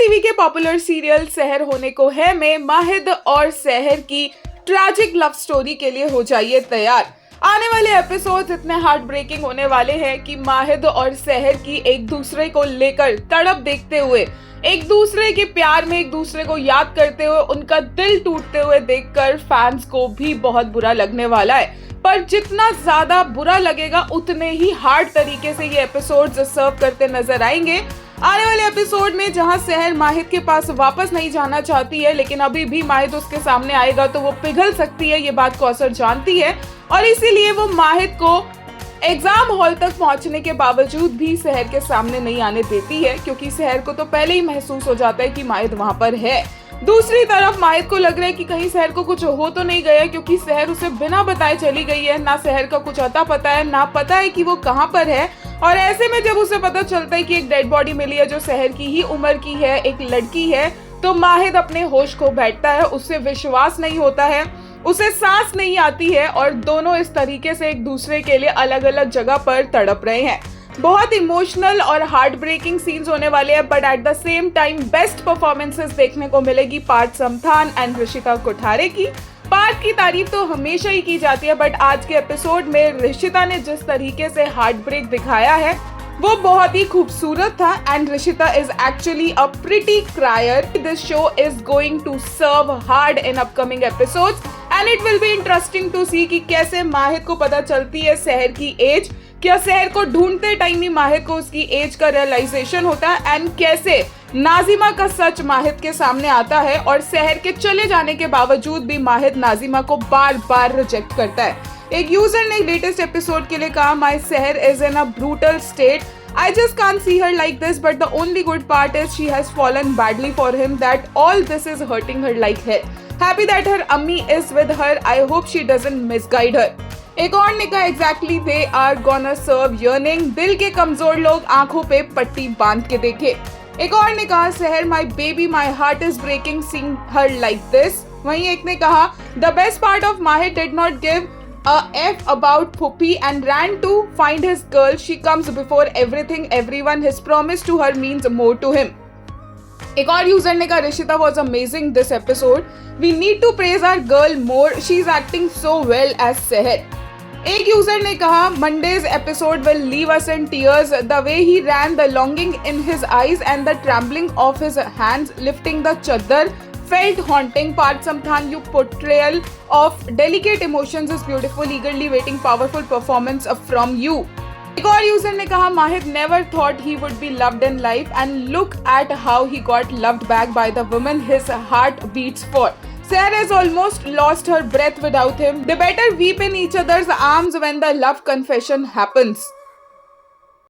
TV के popular serial सहर होने को है में माहिद और सहर की ट्रैजिक लव स्टोरी के लिए हो जाइए तैयार। आने वाले एपिसोड्स इतने हार्ट ब्रेकिंग होने वाले हैं कि माहिद और सहर की एक दूसरे को लेकर तड़प देखते हुए, एक दूसरे के प्यार में एक दूसरे को याद करते हुए उनका दिल टूटते हुए देखकर फैंस को भी बहुत बुरा लगने वाला है। पर जितना ज्यादा बुरा लगेगा उतने ही हार्ड तरीके से ये एपिसोड्स सर्व करते नजर आएंगे। आने वाले एपिसोड में जहां सहर माहिद के पास वापस नहीं जाना चाहती है, लेकिन अभी भी माहिद उसके सामने आएगा तो वो पिघल सकती है, ये बात कौसर जानती है और इसीलिए वो माहिद को एग्जाम हॉल तक पहुंचने के बावजूद भी सहर के सामने नहीं आने देती है, क्योंकि सहर को तो पहले ही महसूस हो जाता है कि माहिद वहां पर है। दूसरी तरफ माहिद को लग रहा है कि कहीं सहर को कुछ हो तो नहीं गया, क्योंकि सहर उसे बिना बताए चली गई है। ना सहर का कुछ अता पता है, ना पता है कि वो कहां पर है। और ऐसे में जब उसे पता चलता है कि एक डेड बॉडी मिली है जो सहर की ही उम्र की है, एक लड़की है, तो माहिद अपने होश खो बैठता है। उसे विश्वास नहीं होता है, उसे सांस नहीं आती है और दोनों इस तरीके से एक दूसरे के लिए अलग अलग जगह पर तड़प रहे हैं। बहुत इमोशनल और हार्ट ब्रेकिंग सीन्स होने वाले हैं, but at the same time best performances देखने को मिलेगी पार्थ समथान एंड ऋषिता कोठारे की। पार्थ की तारीफ तो हमेशा ही की जाती है, बट आज के एपिसोड में ऋषिता ने जिस तरीके से हार्ट ब्रेक दिखाया है वो बहुत ही खूबसूरत था। And Rishita is actually a pretty crier. This show is going to serve hard in upcoming episodes and it will be interesting to see कि कैसे माहिद को पता चलती है सहर की एज। क्या सहर को ढूंढते टाइम ही माहिद को उसकी एज का रियलाइजेशन होता है एंड कैसे नाजिमा का सच माहिद के सामने आता है और सहर के चले जाने के बावजूद भी माहिद नाजिमा को बार बार रिजेक्ट करता है। एक यूजर ने लेटेस्ट एपिसोड के लिए कहा, माय सहर is in a brutal state, I just can't see her like this, but the only good part is she has fallen badly for him, that all this is hurting her like hell. Happy that her ammi is with her, I hope she doesn't misguide her. एक और ने कहा, exactly they are gonna serve yearning, दिल के कमजोर लोग आंखों पे पट्टी बांध के देखे। एक और ने कहा, सहर my baby, my heart is breaking seeing her like this। वहीं एक ने कहा, the best part of Mahir did not give a F about Puppy and ran to find his girl. She comes before everything, everyone. His promise to her means more to him. एक और user ने कहा, Rishita was amazing this episode. We need to praise our girl more. She's acting so well as Seher. एक user ने कहा, Monday's episode will leave us in tears. The way he ran, the longing in his eyes and the trembling of his hands lifting the chaddar felt haunting. Parth Samthan, your portrayal of delicate emotions is beautiful. Eagerly waiting powerful performance from you. एक और user ने कहा, माहिद never thought he would be loved in life and look at how he got loved back by the woman his heart beats for. Sarah has almost lost her breath without him. They better weep in each other's arms when the love confession happens.